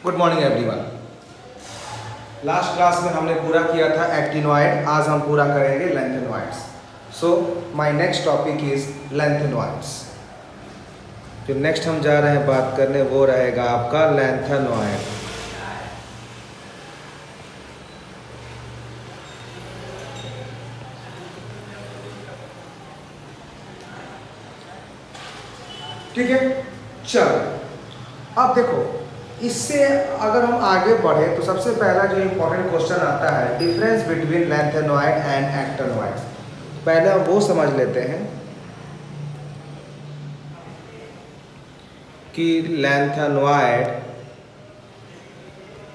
Good morning everyone. Last class में हमने पूरा किया था एक्टिनोइड, आज हम पूरा करेंगे lanthanoids. So my next topic is lanthanoids. जो नेक्स्ट हम जा रहे हैं बात करने वो रहेगा आपका लेंथेनोइड। ठीक है, चलो अब देखो, इससे अगर हम आगे बढ़े तो सबसे पहला जो इम्पोर्टेंट क्वेश्चन आता है, difference between lanthanoid and actinoids. पहले हम वो समझ लेते हैं कि लेंथेनोइड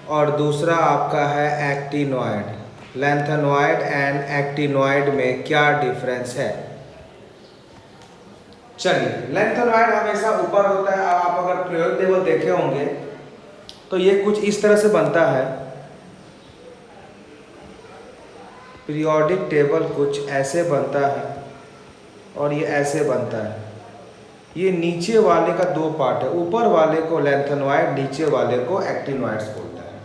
और दूसरा आपका है एक्टिनोइड। लेंथेनोइड एंड एक्टिनोइड में क्या डिफरेंस है? चलिए, लेंथेनोइड हमेशा ऊपर होता है। अब आप अगर पीरियोडिक टेबल देखे होंगे तो ये कुछ इस तरह से बनता है। पीरियोडिक टेबल कुछ ऐसे बनता है और ये ऐसे बनता है। ये नीचे वाले का दो पार्ट है, ऊपर वाले को लेंथेनोइड, नीचे वाले को एक्टिनोइड्स बोलता है।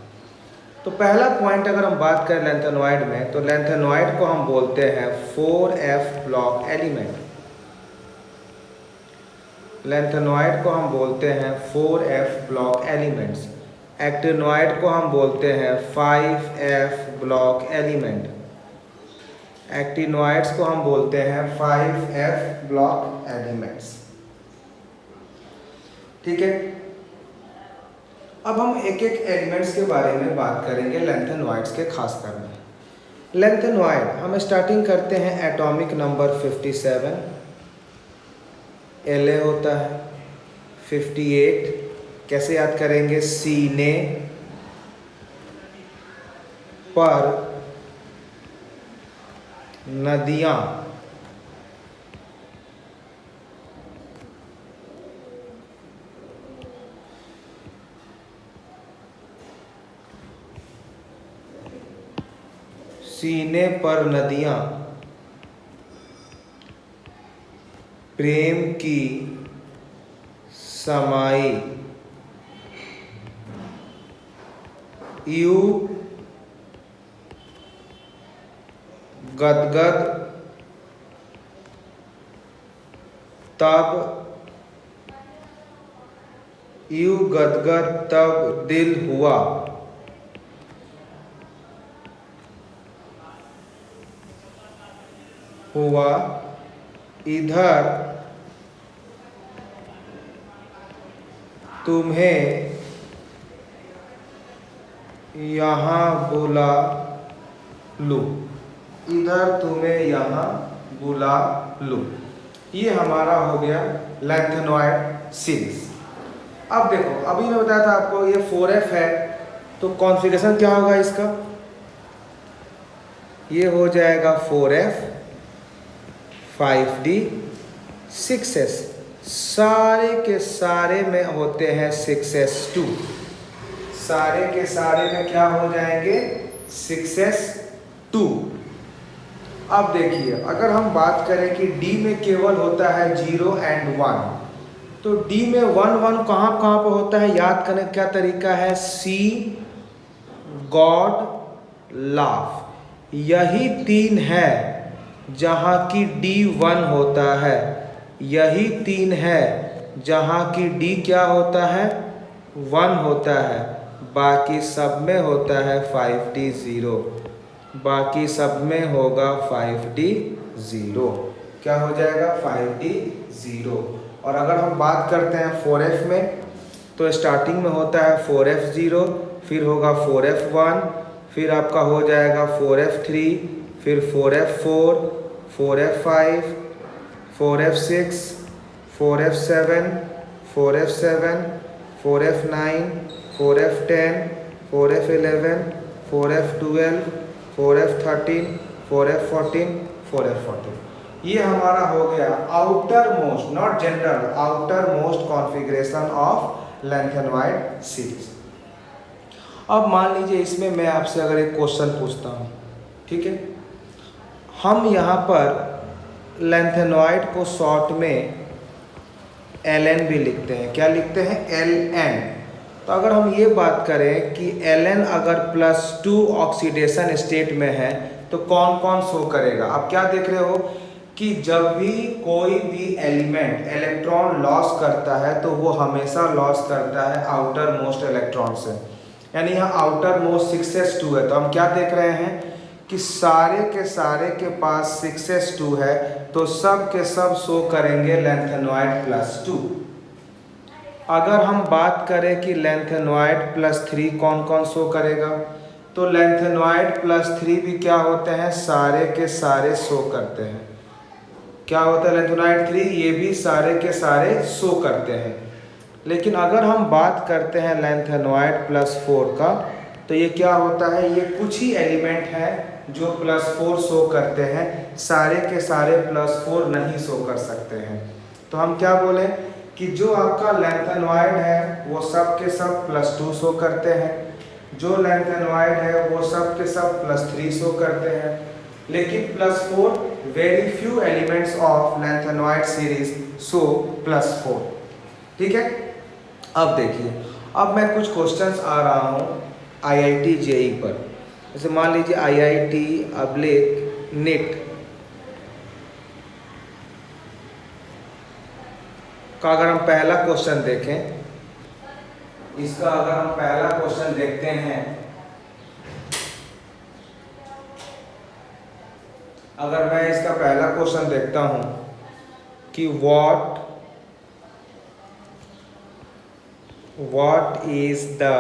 तो पहला पॉइंट अगर हम बात करें लेंथेनोइड में, तो लेंथेनोइड को हम बोलते हैं 4f ब्लॉक एलिमेंट। लेंथेनोइड को हम बोलते हैं 4f ब्लॉक एलिमेंट्स। एक्टिनोइड को हम बोलते हैं 5f ब्लॉक एलिमेंट। एक्टिनोइड्स को हम बोलते हैं 5f ब्लॉक एलिमेंट्स। ठीक है, अब हम एक एक एलिमेंट्स के बारे में बात करेंगे लेंथेनोइड्स के खास कर में। लेंथेनोइड हम स्टार्टिंग करते हैं एटॉमिक नंबर 57, La होता है 58। कैसे याद करेंगे? सीने पर नदियाँ सीने पर नदियाँ प्रेम की समाई, यू गदगद तब, यू गदगद तब दिल हुआ। इधर तुम्हें यहाँ बुला लूँ, इधर तुम्हें यहाँ बुला लूँ। ये हमारा हो गया लेंथेनोइड सीरीज। अब देखो, अभी मैं बताया था आपको ये 4f है, तो कॉन्फ़िगरेशन क्या होगा इसका? ये हो जाएगा 4f 5d 6s, सारे के सारे में होते हैं 6s2। सारे के सारे में क्या हो जाएंगे? 6s2। अब देखिए, अगर हम बात करें कि D में केवल होता है 0 and 1, तो D में 1 1 कहाँ कहाँ पर होता है? याद करने का क्या तरीका है? सी गॉड लाफ, यही 3 है जहाँ की D1 होता है, यही 3 है जहाँ की D क्या होता है? 1 होता है। बाकी सब में होता है 5D 0, बाकी सब में होगा 5D 0। क्या हो जाएगा? 5D 0। और अगर हम बात करते हैं 4f में, तो स्टार्टिंग में होता है 4f 0, फिर होगा 4f 1, फिर आपका हो जाएगा 4f 3, फिर 4f 4, 4f 5, 4f 6, 4f 7, 4f 7, 4f 9, 4f 10, 4f 11, 4f 12, 4f 13, 4f 14, 4f 14। ये हमारा हो गया outer most, not general, outer most configuration of lanthanoid series. अब मान लीजिए इसमें मैं आपसे अगर एक क्वेश्चन पूछता हूँ, ठीक है, हम यहाँ पर लेंथेनोइड को शॉर्ट में Ln भी लिखते हैं। क्या लिखते हैं? Ln। तो अगर हम ये बात करें कि Ln अगर +2 ऑक्सीडेशन स्टेट में है तो कौन कौन शो करेगा। आप क्या देख रहे हो कि जब भी कोई भी एलिमेंट इलेक्ट्रॉन लॉस करता है तो वो हमेशा लॉस करता है आउटर मोस्ट इलेक्ट्रॉन से। यानी यहाँ आउटर मोस्ट 6s2 है, तो हम क्या देख रहे हैं कि सारे के पास 6s2 है, तो सब के सब शो करेंगे लैंथेनॉइड +2। अगर हम बात करें कि लैंथेनॉइड +3 कौन कौन शो करेगा, तो लैंथेनॉइड +3 भी क्या होते हैं, सारे के सारे शो करते हैं। क्या होता है लैंथेनॉइड 3, ये भी सारे के सारे शो करते हैं। लेकिन अगर हम बात करते हैं लैंथेनॉइड +4 का, तो ये क्या होता है, ये कुछ ही एलिमेंट हैं जो +4 शो करते हैं, सारे के सारे +4 नहीं शो कर सकते हैं। तो हम क्या बोलें कि जो आपका लैंथेनॉइड है वो सब के सब +2 शो करते हैं, जो लैंथेनॉइड है वो सब के सब +3 शो करते हैं। लेकिन +4 very few elements of lanthanoid series show +4। ठीक है। अब देखिए, अब मैं कुछ क्वेश्चंस आ रहा हूँ IIT JEE पर। जैसे मान लीजिए IIT/NIT का अगर हम पहला क्वेश्चन देखें, इसका अगर हम पहला क्वेश्चन देखते हैं, अगर मैं इसका पहला क्वेश्चन देखता हूं कि what is the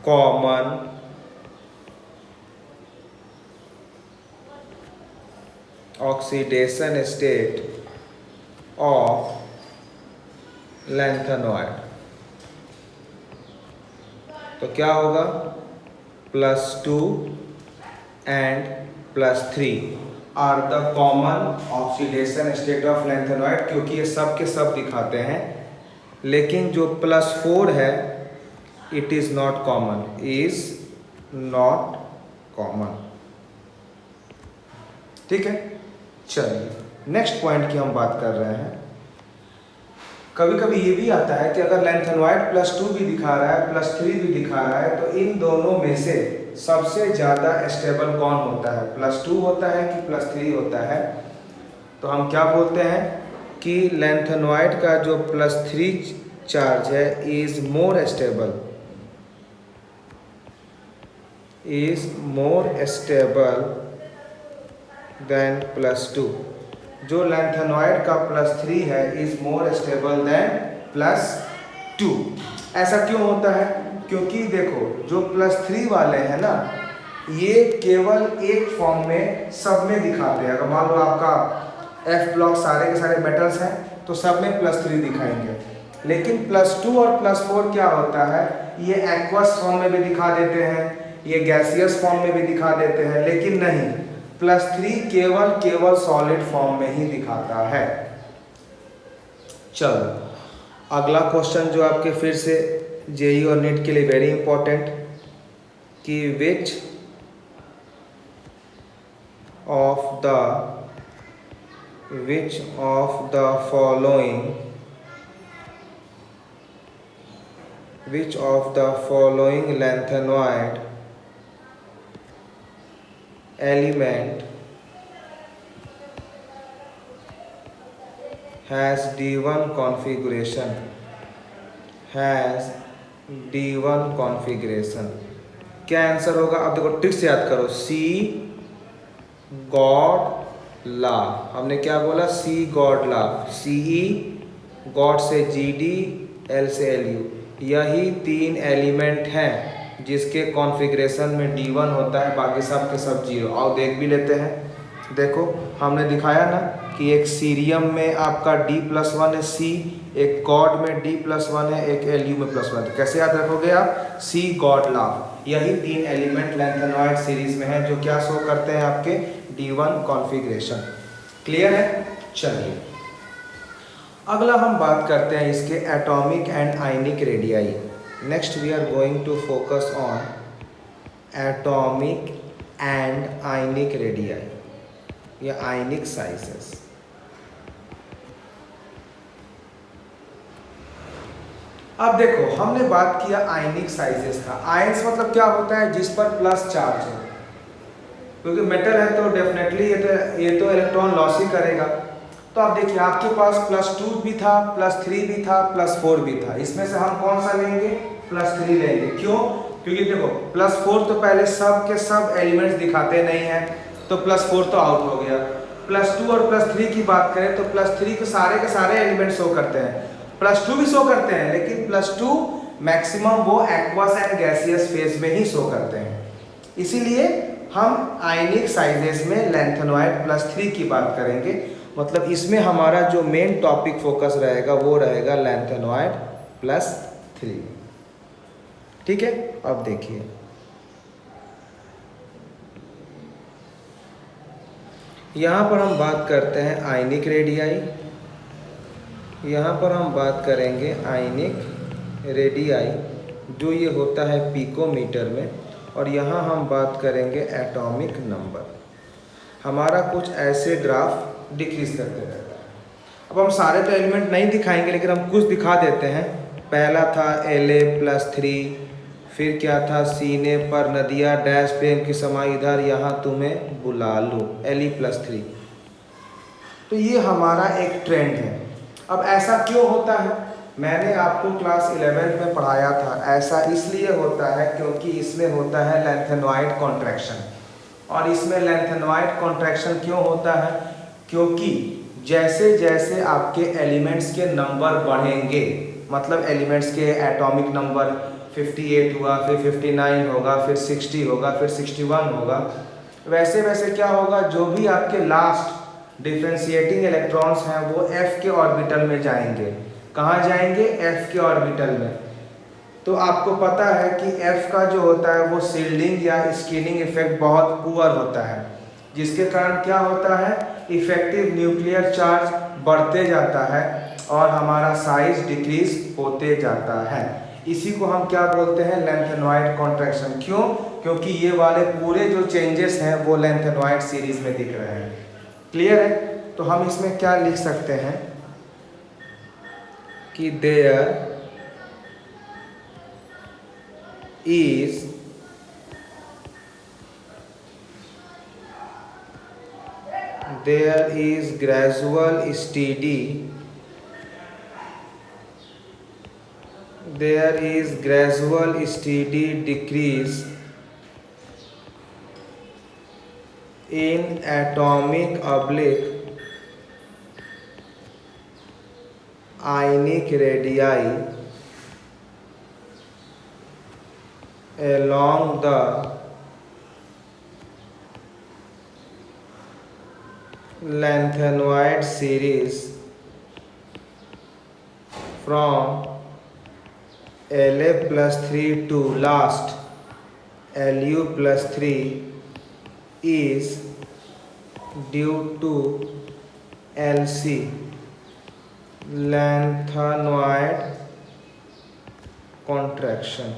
common oxidation state of lanthanoid, तो क्या होगा, +2 and +3 are the common oxidation state of lanthanoid, क्योंकि ये सब के सब दिखाते हैं। लेकिन जो +4 है इट इज़ नॉट कॉमन, ठीक है। चलिए नेक्स्ट पॉइंट की हम बात कर रहे हैं। कभी कभी ये भी आता है कि अगर लैंथेनॉइड +2 भी दिखा रहा है, +3 भी दिखा रहा है, तो इन दोनों में से सबसे ज़्यादा स्टेबल कौन होता है, +2 होता है कि +3 होता है। तो हम क्या बोलते हैं कि लैंथेनॉइड का जो +3 चार्ज है इज़ मोर स्टेबल देन +2। जो लैंथेनॉइड का +3 है इज़ मोर स्टेबल देन +2। ऐसा क्यों होता है, क्योंकि देखो जो +3 वाले हैं ना, ये केवल एक फॉर्म में सब में दिखाते हैं। अगर मान लो आपका F ब्लॉक सारे के सारे मेटल्स हैं तो सब में +3 दिखाएंगे। लेकिन +2 और +4 क्या होता है, ये एक्वस फॉर्म में भी दिखा देते हैं, ये गैसियस फॉर्म में भी दिखा देते हैं, लेकिन नहीं, +3 केवल सॉलिड फॉर्म में ही दिखाता है। चलो अगला क्वेश्चन जो आपके फिर से JEE और NET के लिए वेरी इंपॉर्टेंट, कि which of the following lanthanoid element has D1 configuration, क्या आंसर होगा। अब देखो ट्रिक से याद करो, सी गॉड ला, हमने क्या बोला, सी गॉड ला, CE गॉड से GD, L से LU, यही 3 एलिमेंट हैं जिसके कॉन्फ़िगरेशन में D1 होता है, बाकी सब के सब 0। आओ देख भी लेते हैं। देखो हमने दिखाया ना कि एक सीरियम में आपका D+1 है C, एक गॉड में D+1 है, एक LU में +1 है। कैसे याद रखोगे आप, सी गॉड ला, यही 3 एलिमेंट लैंथेनॉइड सीरीज में है जो क्या शो करते हैं, आपके D1 कॉन्फ़िगरेशन। क्लियर है। चलिए अगला हम बात करते हैं इसके atomic and ionic radii. Next we are going to focus on atomic and ionic radii या ionic sizes। अब देखो हमने बात किया आयनिक साइजेस का। आयंस मतलब क्या होता है, जिस पर प्लस चार्ज है, क्योंकि मेटल है तो डेफिनेटली ये तो इलेक्ट्रॉन लॉस ही करेगा। तो आप देखिए आपके पास +2 भी था, +3 भी था, +4 भी था। इसमें से हम कौन सा लेंगे, +3 लेंगे। क्यों, क्योंकि देखो +4 तो पहले सब के सब एलिमेंट्स दिखाते नहीं हैं, तो +4 तो आउट हो गया। +2 और +3 की बात करें तो +3 के सारे एलिमेंट शो करते हैं, +2 भी शो करते हैं, लेकिन +2 मैक्सिमम वो एक्वस एंड गैसियस फेज में ही शो करते हैं। इसीलिए हम आयनिक साइजेस में लैंथेनॉइड +3 की बात करेंगे। मतलब इसमें हमारा जो मेन टॉपिक फोकस रहेगा वो रहेगा लैंथेनॉइड +3। ठीक है, अब देखिए यहाँ पर हम बात करते हैं आयनिक रेडियाई, यहाँ पर हम बात करेंगे आयनिक रेडियाई जो ये होता है पिकोमीटर में, और यहाँ हम बात करेंगे एटॉमिक नंबर। हमारा कुछ ऐसे ग्राफ डिक्रीज करते रहता है। अब हम सारे तो एलिमेंट नहीं दिखाएंगे, लेकिन हम कुछ दिखा देते हैं। पहला था La+3, फिर क्या था, सीने पर नदिया डैश प्रेम की समाई इधर यहाँ तुम्हें बुला लूँ, Le+3। तो ये हमारा एक ट्रेंड है। अब ऐसा क्यों होता है, मैंने आपको क्लास 11th में पढ़ाया था। ऐसा इसलिए होता है क्योंकि इसमें होता है लैंथेनॉइड कॉन्ट्रैक्शन। और इसमें लैंथेनॉइड कॉन्ट्रैक्शन क्यों होता है, क्योंकि जैसे जैसे आपके एलिमेंट्स के नंबर बढ़ेंगे, मतलब एलिमेंट्स के एटॉमिक नंबर 58 हुआ, फिर 59 होगा, फिर 60 होगा, फिर 61 होगा, वैसे वैसे क्या होगा, जो भी आपके लास्ट डिफ्रेंशिएटिंग इलेक्ट्रॉन्स हैं वो F के ऑर्बिटल में जाएंगे। कहाँ जाएंगे, F के ऑर्बिटल में। तो आपको पता है कि F का जो होता है वो शील्डिंग या स्किनिंग इफेक्ट बहुत पुअर होता है, जिसके कारण क्या होता है, इफेक्टिव न्यूक्लियर चार्ज बढ़ते जाता है और हमारा साइज डिक्रीज होते जाता है। इसी को हम क्या बोलते हैं, लैंथेनॉइड कॉन्ट्रैक्शन। क्यों, क्योंकि ये वाले पूरे जो चेंजेस हैं वो लैंथेनॉइड सीरीज में दिख रहे हैं। क्लियर है, तो हम इसमें क्या लिख सकते हैं कि there is gradual steady decrease in atomic ionic radii along the lengthenoid series from La+3 to last Lu+3 is due to LC, lengthenoid contraction,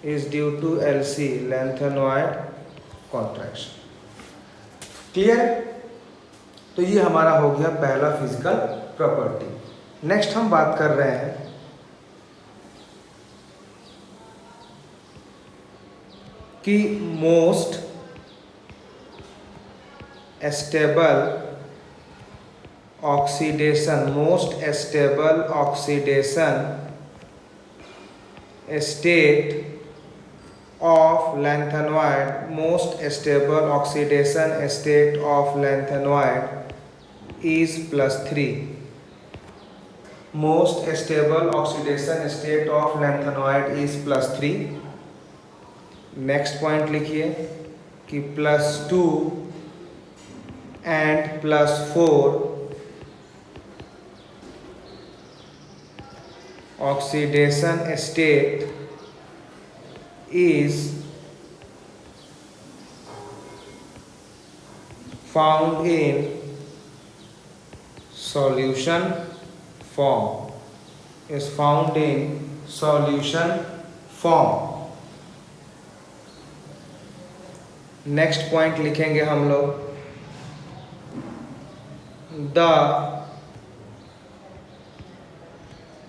is due to LC, lengthenoid contraction। Clear? तो ये हमारा हो गया पहला physical property. Next हम बात कर रहे हैं कि most stable oxidation state of lengthenoid, most stable oxidation state of lengthenoid is +3. Most stable oxidation state of lengthenoid is +3। Next point लिखिए कि +2 and +4 oxidation state is found in solution form। Next point लिखेंगे हम लोग, the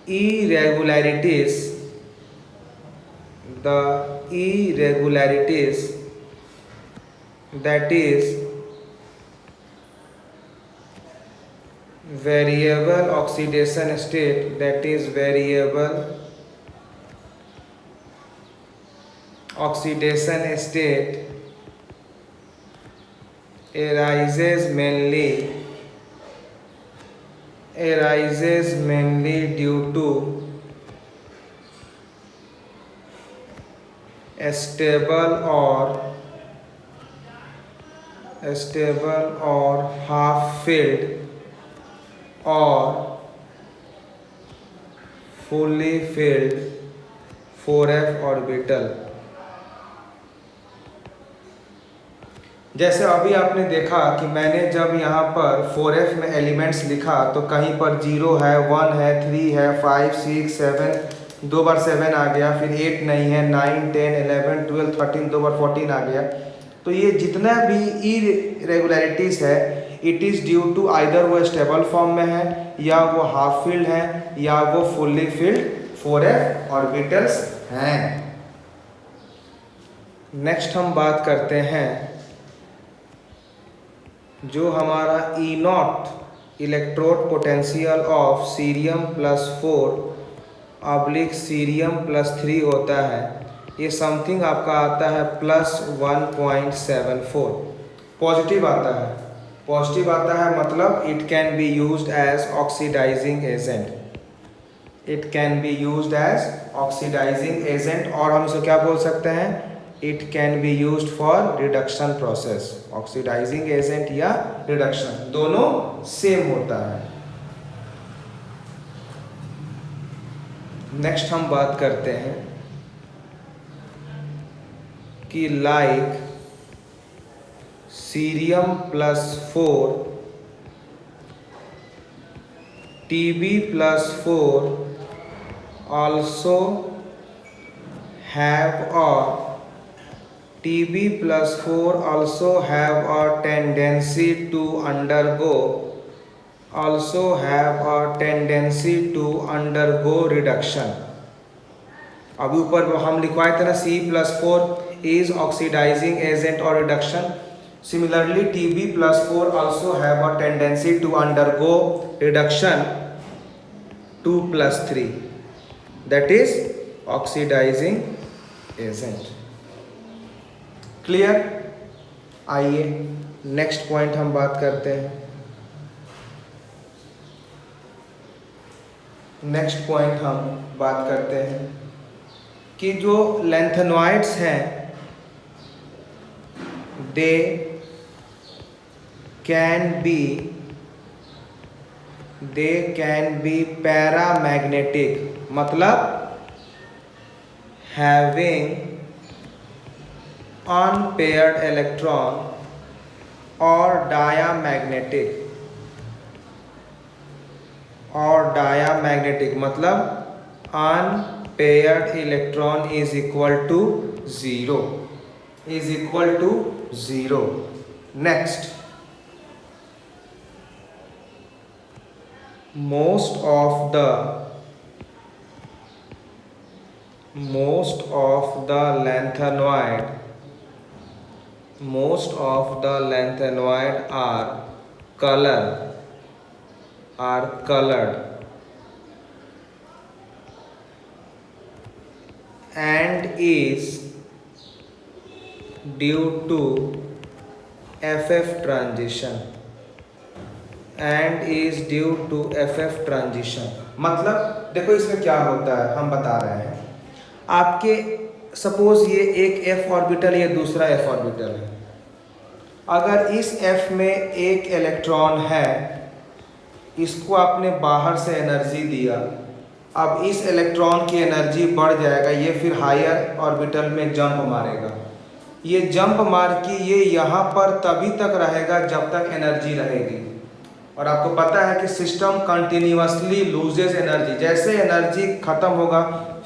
irregularities, the irregularities, that is variable oxidation state, that is variable oxidation state arises mainly due to stable or half filled or fully filled 4f orbital. जैसे अभी आपने देखा कि मैंने जब यहाँ पर 4f में एलिमेंट्स लिखा तो कहीं पर 0 है, 1 है, 3 है, 5, 6, 7, 2 बार 7 आ गया, फिर 8 नहीं है, 9, 10, 11, 12, 13, 2 बार 14 आ गया। तो ये जितना भी इरेगुलरिटीज है it is due to either वो स्टेबल फॉर्म में है या वो हाफ फील्ड है या वो फुल्ली फील्ड 4f ऑर्बिटल्स हैं। नेक्स्ट हम बात करते हैं जो हमारा E0 electrode potential of cerium +4 oblique cerium +3 होता है, ये समथिंग आपका आता है +1.74। पॉजिटिव आता है मतलब it can be used as oxidising agent, it can be used as oxidising agent, और हम इसे क्या बोल सकते हैं, it can be used for reduction process. Oxidising agent या रिडक्शन दोनों सेम होता है। नेक्स्ट हम बात करते हैं कि like cerium +4 Tb+4 also have a Tb+4 also have a tendency to undergo reduction। अभी ऊपर हम लिखवाए थे ना C+4 is oxidizing agent or reduction, similarly Tb+4 also have a tendency to undergo reduction 2+3, that is oxidizing agent। Clear. आइए next point हम बात करते हैं। नेक्स्ट पॉइंट हम बात करते हैं कि जो लैंथेनॉइड्स हैं दे कैन बी पैरामैग्नेटिक, मतलब having unpaired electron or diamagnetic मतलब unpaired electron is equal to 0, next most of the lanthanoid are colored and is due to FF transition, मतलब देखो इसमें क्या होता है हम बता रहे हैं। आपके सपोज ये एक f ऑर्बिटल, ये दूसरा f ऑर्बिटल है। अगर इस f में एक इलेक्ट्रॉन है, इसको आपने बाहर से एनर्जी दिया, अब इस इलेक्ट्रॉन की एनर्जी बढ़ जाएगा, ये फिर हायर ऑर्बिटल में जंप मारेगा। ये जंप मार के ये यहाँ पर तभी तक रहेगा जब तक एनर्जी रहेगी, और आपको पता है कि सिस्टम कंटिन्यूअसली लूजेस एनर्जी, जैसे एनर्जी खत्म होगा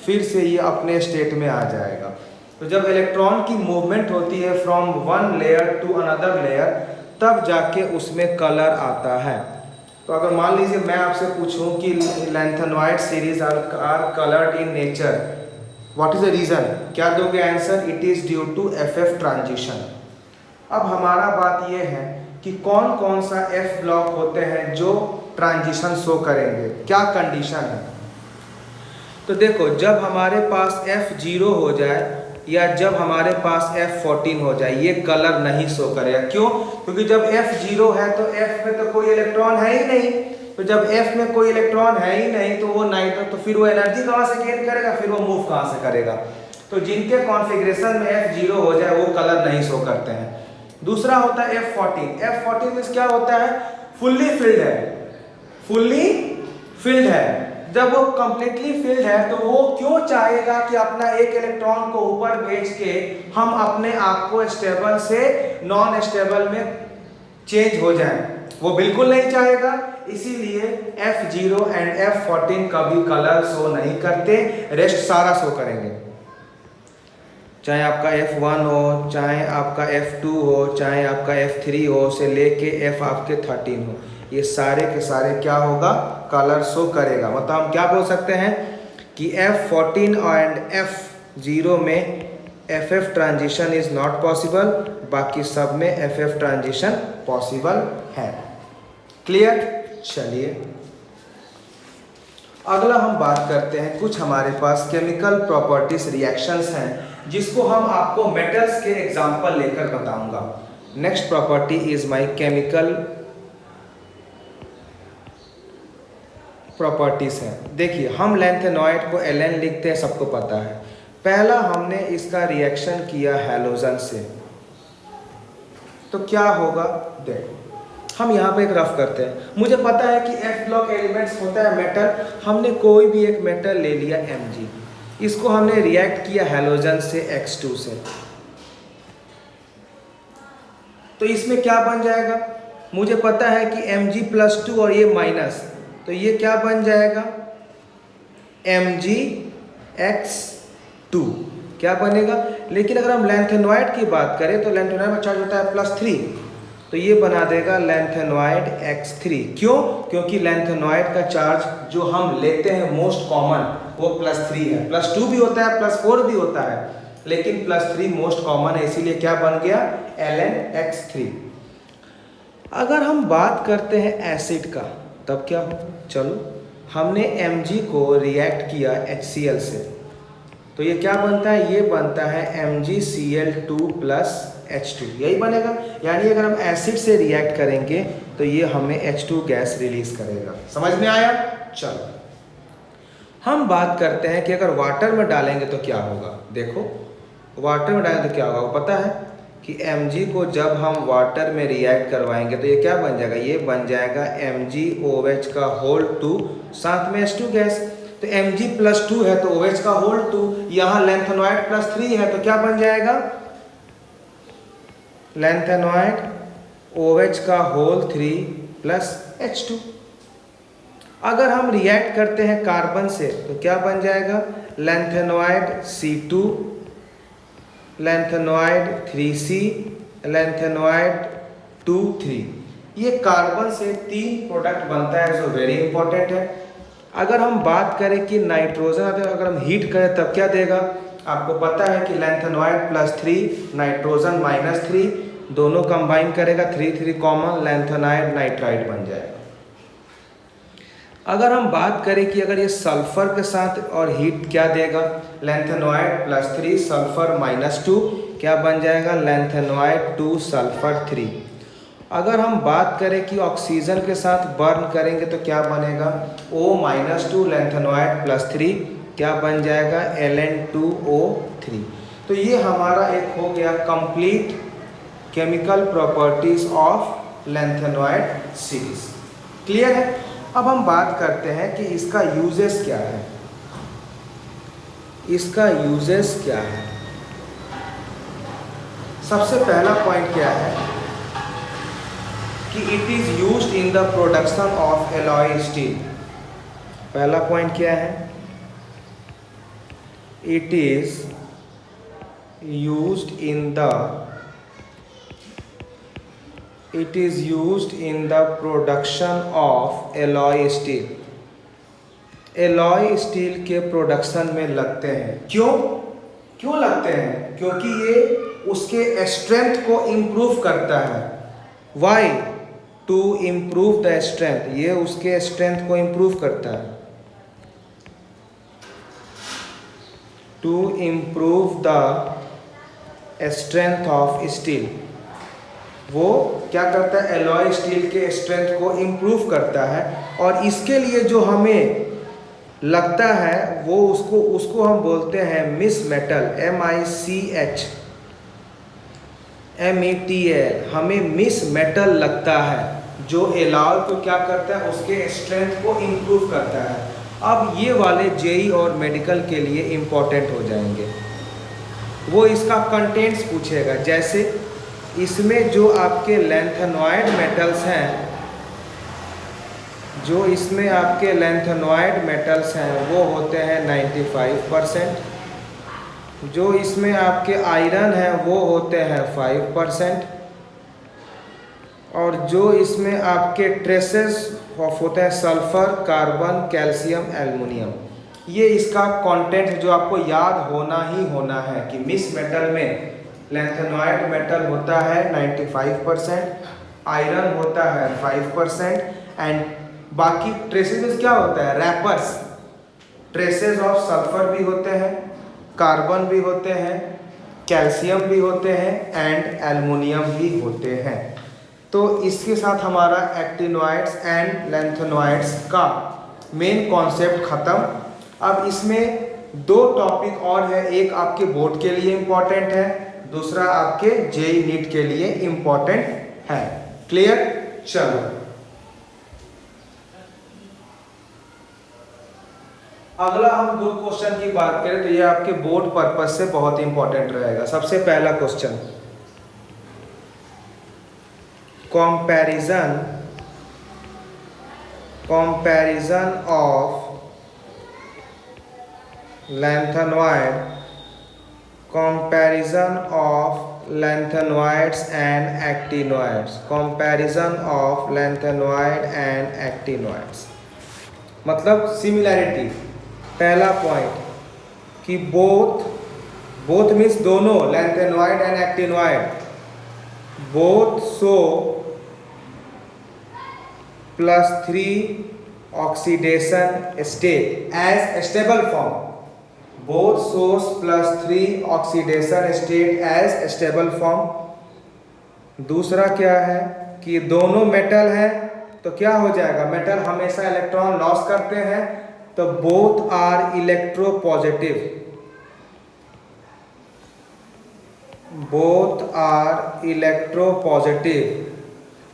फिर से ये अपने स्टेट में आ जाएगा। तो जब इलेक्ट्रॉन की मूवमेंट होती है from one layer to another layer, तब जाके उसमें कलर आता है। तो अगर मान लीजिए मैं आपसे पूछूं कि lanthanoid series are coloured in nature, what is the reason, क्या दोगे answer? It is due to FF transition. अब हमारा बात यह है कि कौन कौन सा F ब्लॉक होते हैं जो ट्रांजिशन शो करेंगे, क्या कंडीशन है। तो देखो, जब हमारे पास F0 हो जाए या जब हमारे पास F14 हो जाए, ये कलर नहीं शो करेगा। क्यों? क्योंकि जब F0 है तो F में तो कोई इलेक्ट्रॉन है ही नहीं, तो जब F में कोई इलेक्ट्रॉन है ही नहीं तो वो नाइट्रो, तो फिर वो एनर्जी कहाँ से गेन करेगा, फिर वो मूव कहाँ से करेगा। तो जिनके कॉन्फ़िगरेशन में F0 हो जाए वो कलर नहीं शो करते हैं। दूसरा होता है F14। F14 में क्या होता है? फुल्ली फिल्ड है, फुल्ली फिल्ड है। जब वो कंप्लीटली फिल्ड है तो वो क्यों चाहेगा कि अपना एक इलेक्ट्रॉन को ऊपर भेज के हम अपने आप को स्टेबल से नॉन स्टेबल में चेंज हो जाएं? वो बिल्कुल नहीं चाहेगा। इसीलिए F0 एंड F14 कभी कलर शो नहीं करते, रेस्ट सारा शो करेंगे। चाहे आपका F1 हो, चाहे आपका F2 हो, चाहे आपका F3 हो, से लेके F आपके 13 हो, ये सारे के सारे क्या होगा? कलर शो करेगा। मतलब हम क्या बोल सकते हैं कि F14 एंड F0 में FF transition is not possible, बाकी सब में FF ट्रांजिशन पॉसिबल है। क्लियर? चलिए अगला हम बात करते हैं, कुछ हमारे पास केमिकल प्रॉपर्टीज रिएक्शंस हैं जिसको हम आपको मेटल्स के एग्जांपल लेकर बताऊंगा। Next property is my chemical properties है। देखिए, हम लैंथेनॉइड को Ln लिखते हैं, सबको पता है। पहला हमने इसका रिएक्शन किया हैलोजन से, तो क्या होगा? देखो, हम यहाँ पे एक रफ करते हैं। मुझे पता है कि F ब्लॉक एलिमेंट्स होता है मेटल। हमने कोई भी एक मेटल ले लिया Mg, इसको हमने रिएक्ट किया हैलोजन से X2 से, तो इसमें क्या बन जाएगा? मुझे पता है कि Mg+2 और ये माइनस, तो ये क्या बन जाएगा? Mgx2 क्या बनेगा? लेकिन अगर हम लैंथेनॉइड की बात करें तो लैंथेनॉइड में चार्ज होता है +3, तो ये बना देगा लैंथेनॉइड X3। क्यों? क्योंकि लैंथेनॉइड का चार्ज जो हम लेते हैं मोस्ट कॉमन वो +3 है। +2 भी होता है, +4 भी होता है, लेकिन +3 मोस्ट कॉमन है, इसीलिए क्या बन गया? Ln(x3). अगर हम बात करते हैं एसिड का, तब क्या हो? चलो, हमने Mg को रिएक्ट किया HCl से, तो ये क्या बनता है? ये बनता है MgCl2 + H2, यही बनेगा। यानी अगर हम एसिड से रिएक्ट करेंगे तो ये हमें H2 गैस रिलीज करेगा। समझ में आया? चलो, हम बात करते हैं कि अगर वाटर में डालेंगे तो क्या होगा। देखो, वाटर में डालेंगे तो क्या होगा, वो पता है कि Mg को जब हम वाटर में रिएक्ट करवाएंगे तो ये क्या बन जाएगा? ये बन जाएगा MgOH2 साथ में H2 गैस। तो Mg+2 है तो OH2, यहाँ लैंथेनॉइड +3 है तो क्या बन जाएगा? Lanthanoid OH3 + H2। अगर हम रिएक्ट करते हैं कार्बन से तो क्या बन जाएगा? Lanthanoid C2, lanthanoid 3C, lanthanoid 2,3। ये कार्बन से 3 प्रोडक्ट बनता है जो वेरी इंपॉर्टेंट है। अगर हम बात करें कि नाइट्रोजन अगर हम हीट करें तब क्या देगा, आपको पता है कि लैंथेनॉइड +3 नाइट्रोजन -3 दोनों कंबाइन करेगा, 3 कॉमन, लैंथेनाइड नाइट्राइड बन जाएगा। अगर हम बात करें कि अगर ये सल्फर के साथ और हीट क्या देगा, लैंथेनॉइड +3 सल्फर -2 क्या बन जाएगा? Lanthanoid 2 sulphur 3। अगर हम बात करें कि ऑक्सीजन के साथ बर्न करेंगे तो क्या बनेगा? O-2 लैंथेनॉइड +3 क्या बन जाएगा? Ln2O3। तो ये हमारा एक हो गया complete chemical properties of lanthanoid series. Clear है? अब हम बात करते हैं कि इसका यूजेस क्या है। इसका यूजेस क्या है? सबसे पहला पॉइंट क्या है कि it is used in the production of alloy steel. पहला पॉइंट क्या है? It is used in the It is used in the production of alloy steel. Alloy steel के प्रोडक्शन में लगते हैं। क्यों लगते हैं? क्योंकि ये उसके स्ट्रेंथ को इम्प्रूव करता है। Why? To improve the strength, ये उसके स्ट्रेंथ को इम्प्रूव करता है। To improve the strength of steel, वो क्या करता है? एलॉय स्टील के स्ट्रेंथ को इम्प्रूव करता है। और इसके लिए जो हमें लगता है वो उसको हम बोलते हैं मिस मेटल, MICHMETL। हमें मिस मेटल लगता है जो एलॉय को क्या करता है? उसके स्ट्रेंथ को इम्प्रूव करता है। अब ये वाले जेई और मेडिकल के लिए इम्पोर्टेंट हो जाएंगे। वो इसका कंटेंट्स पूछेगा, जैसे इसमें जो आपके लैंथेनॉइड मेटल्स हैं, जो इसमें आपके लैंथेनॉइड मेटल्स हैं वो होते हैं 95%। जो इसमें आपके आयरन है वो होते हैं 5%। और जो इसमें आपके ट्रेसेस होते हैं सल्फर, कार्बन, कैल्शियम, एल्युमिनियम। ये इसका कंटेंट जो आपको याद होना ही होना है कि मिस मेटल में लैंथेनॉइड मेटल होता है 95%, आयरन होता है 5%, एंड बाकी ट्रेसेस में क्या होता है? रैपर्स, ट्रेसेस ऑफ सल्फर भी होते हैं, कार्बन भी होते हैं, कैल्शियम भी होते हैं, एंड एल्युमिनियम भी होते हैं। तो इसके साथ हमारा एक्टिनॉइड्स एंड लैंथेनॉइड्स का मेन कॉन्सेप्ट खत्म। अब इसमें दो टॉपिक और है, एक आपके बोर्ड के लिए इम्पोर्टेंट है, दूसरा आपके जेई नीट के लिए इम्पोर्टेंट है। क्लियर? चलो अगला हम दो क्वेश्चन की बात करें तो ये आपके बोर्ड पर्पस से बहुत इंपॉर्टेंट रहेगा। सबसे पहला question, comparison of lanthanoids and actinoids. Comparison of lanthanoid and actinoids मतलब सिमिलैरिटी। पहला पॉइंट कि बोथ मीन्स दोनों, lanthanoid and actinoid, both show +3 oxidation state as stable form. Both shows +3 oxidation state as stable form. दूसरा क्या है कि दोनों metal है तो क्या हो जाएगा? मेटल हमेशा इलेक्ट्रॉन लॉस करते हैं, तो both are electropositive. Both are electropositive.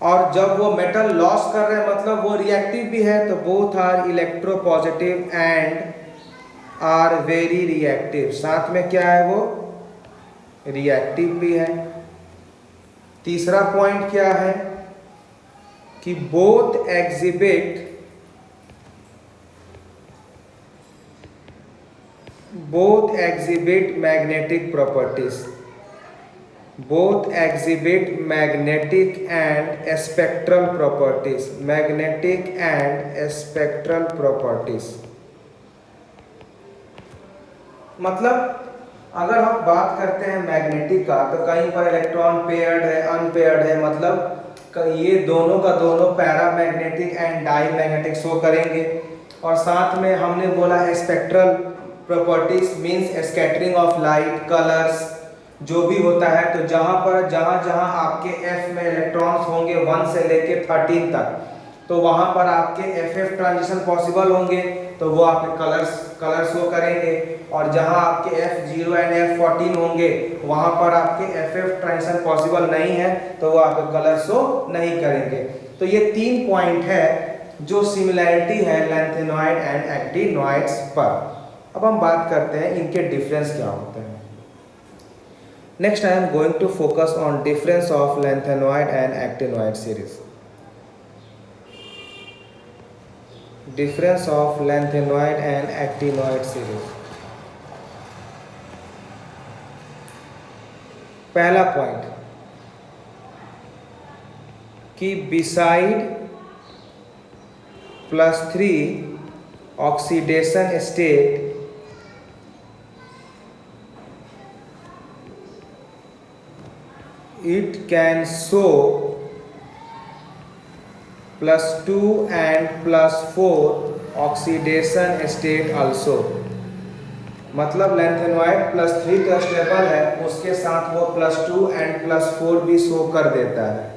और जब वो मेटल लॉस कर रहे हैं मतलब वो रिएक्टिव भी है, तो both are electropositive and are very reactive. साथ में क्या है? वो रिएक्टिव भी है। तीसरा पॉइंट क्या है कि both exhibit magnetic properties. Both exhibit magnetic and spectral properties. Magnetic and spectral properties मतलब अगर हम बात करते हैं मैग्नेटिक का तो कहीं पर इलेक्ट्रॉन पेयर्ड है, अनपेयर्ड है, मतलब ये दोनों का दोनों पैरामैग्नेटिक एंड डाईमैग्नेटिक शो करेंगे। और साथ में हमने बोला spectral properties means scattering of light, colours जो भी होता है। तो जहाँ आपके F में इलेक्ट्रॉन्स होंगे 1 से लेके 13 तक, तो वहाँ पर आपके FF ट्रांजिशन पॉसिबल होंगे, तो वो आपके कलर शो करेंगे। और जहाँ आपके F0 एंड F14 होंगे वहाँ पर आपके FF ट्रांजिशन पॉसिबल नहीं है, तो वो आपके कलर शो नहीं करेंगे। तो ये 3 पॉइंट है जो सिमिलैरिटी है लैंथेनॉइड एंड एक्टिनॉइड्स पर। अब हम बात करते हैं इनके डिफरेंस क्या होते हैं। Next I am going to focus on difference of lanthanoid and actinoid series. Difference of lanthanoid and actinoid series. पहला पॉइंट, कि beside +3 oxidation state it can show +2 and +4 oxidation state also। मतलब lanthanoid +3 का stable है, उसके साथ वो +2 and +4 भी show कर देता है।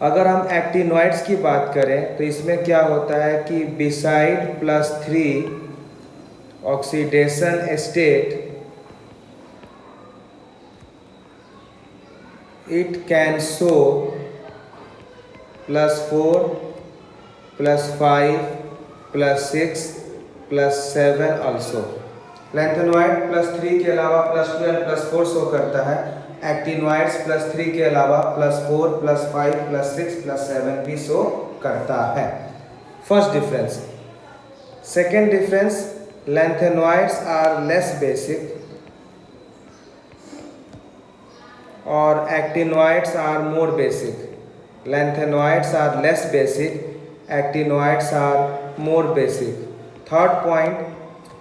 अगर हम एक्टिनॉइड्स की बात करें तो इसमें क्या होता है कि beside +3 oxidation state it can show +4 +5 +6 +7 also। Lanthanoid +3 के अलावा +2 एंड +4 शो करता है। एक्टिनॉइड्स +3 के अलावा +4 +5 +6 +7 भी शो करता है। First difference. Second difference, lanthanoids are less basic और actinoids are more basic। Lanthanoids are less basic, actinoids are more basic। Third point,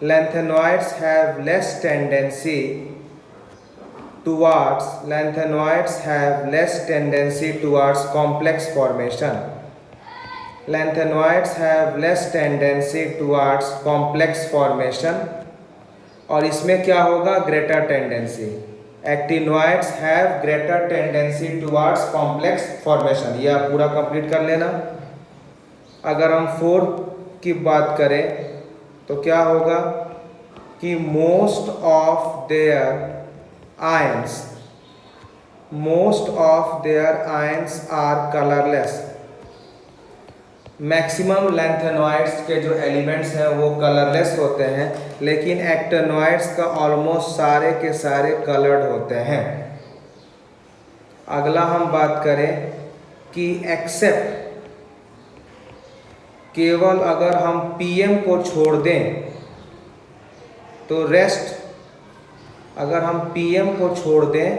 lanthanoids have less tendency towards complex formation। Lanthanoids have less tendency towards complex formation और इसमें क्या होगा, greater tendency. Actinoids have greater tendency towards complex formation. ये आप पूरा complete कर लेना। अगर हम 4 की बात करें तो क्या होगा कि most of their ions are colourless. Maximum lanthanoids के जो एलिमेंट्स हैं वो कलरलेस होते हैं, लेकिन एक्टिनॉइड्स का ऑलमोस्ट सारे के सारे कलर्ड होते हैं। अगला हम बात करें कि एक्सेप्ट केवल अगर हम PM को छोड़ दें तो रेस्ट, अगर हम PM को छोड़ दें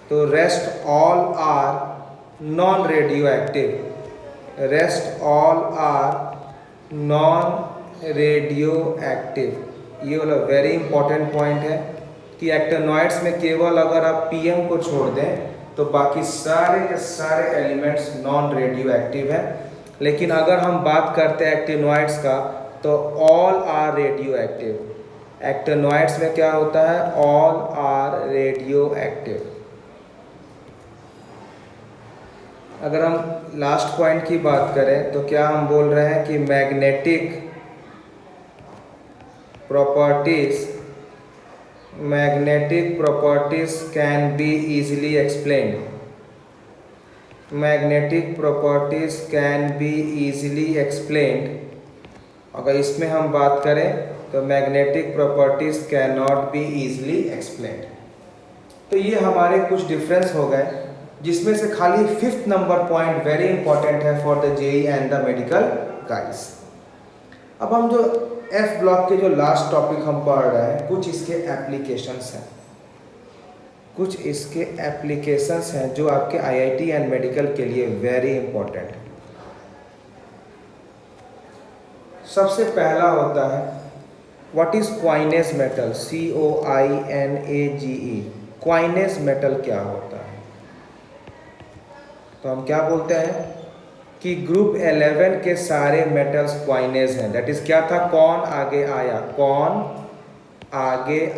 तो rest all are non radioactive. Rest all are non radioactive. ये वाला वेरी इंपॉर्टेंट पॉइंट है कि एक्टिनॉइड्स में केवल अगर आप PM को छोड़ दें तो बाकी सारे के सारे एलिमेंट्स नॉन रेडियो एक्टिव हैं। लेकिन अगर हम बात करते हैं एक्टिनॉइड्स का तो all are radioactive. Actinoids में क्या होता है, ऑल आर रेडियो एक्टिव। अगर हम लास्ट पॉइंट की बात करें तो क्या हम बोल रहे हैं कि magnetic properties can be easily explained. Magnetic properties can be easily explained. अगर इसमें हम बात करें तो magnetic properties can not be easily explained. तो ये हमारे कुछ डिफरेंस हो गए, जिसमें से खाली 5th number point very important है for the JEE and the medical guys. अब हम जो F ब्लॉक के जो लास्ट टॉपिक हम पढ़ रहे हैं, कुछ इसके एप्लीकेशंस हैं जो आपके IIT एंड मेडिकल के लिए वेरी इंपॉर्टेंट है। सबसे पहला होता है what is coinage metal, COINAGE। Coinage metal क्या होता है? तो हम क्या बोलते हैं कि ग्रुप 11 के सारे मेटल्स क्वाइनेज हैं। दैट इज क्या था, कौन आगे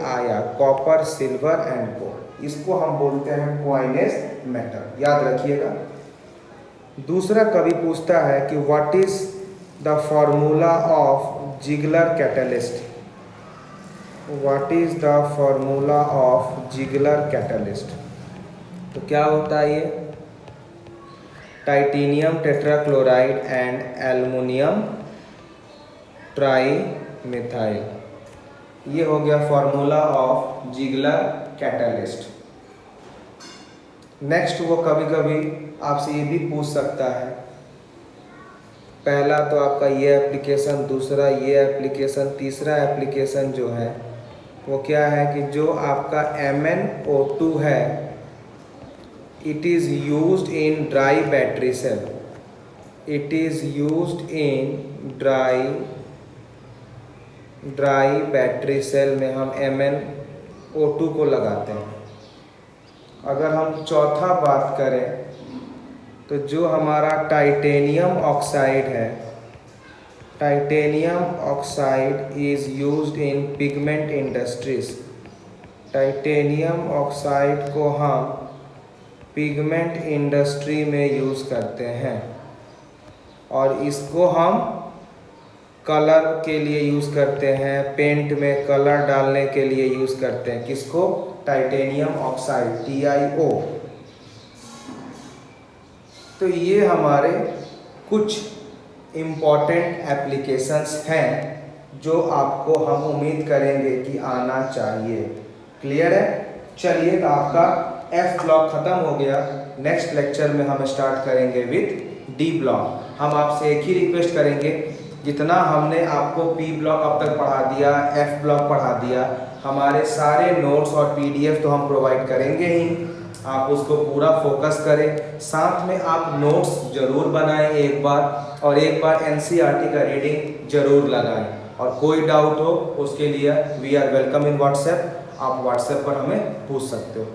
आया, कॉपर सिल्वर एंड गोल्ड। इसको हम बोलते हैं क्वाइनेज मेटल, याद रखिएगा। दूसरा कवि पूछता है कि what is the formula of Ziegler catalyst. What is the formula of Ziegler catalyst? तो क्या होता है ये, titanium tetrachloride and aluminium trimethyl. ये हो गया formula of Ziegler catalyst. Next वो कभी कभी आपसे ये भी पूछ सकता है, पहला तो आपका ये एप्लीकेशन, दूसरा ये एप्लीकेशन, तीसरा एप्लीकेशन जो है वो क्या है कि जो आपका MnO2 है It is used in dry battery cell. It is used in dry battery cell में हम MnO2 को लगाते हैं। अगर हम चौथा बात करें तो जो हमारा टाइटेनियम ऑक्साइड है, titanium oxide is used in pigment industries. Titanium oxide को हम पिगमेंट इंडस्ट्री में यूज़ करते हैं और इसको हम कलर के लिए यूज़ करते हैं, पेंट में कलर डालने के लिए यूज़ करते हैं। किसको? Titanium oxide, TiO। तो ये हमारे कुछ इम्पॉर्टेंट एप्लीकेशंस हैं जो आपको हम उम्मीद करेंगे कि आना चाहिए। क्लियर है? चलिए, आपका F ब्लॉक ख़त्म हो गया। नेक्स्ट लेक्चर में हम स्टार्ट करेंगे विथ D ब्लॉक। हम आपसे एक ही रिक्वेस्ट करेंगे, जितना हमने आपको P ब्लॉक अब तक पढ़ा दिया, F ब्लॉक पढ़ा दिया, हमारे सारे नोट्स और PDF तो हम प्रोवाइड करेंगे ही। आप उसको पूरा फोकस करें, साथ में आप नोट्स ज़रूर बनाएं एक बार, और एक बार NCERT का रीडिंग ज़रूर लगाएं। और कोई डाउट हो उसके लिए we are welcome in WhatsApp. आप व्हाट्सएप पर हमें पूछ सकते हो।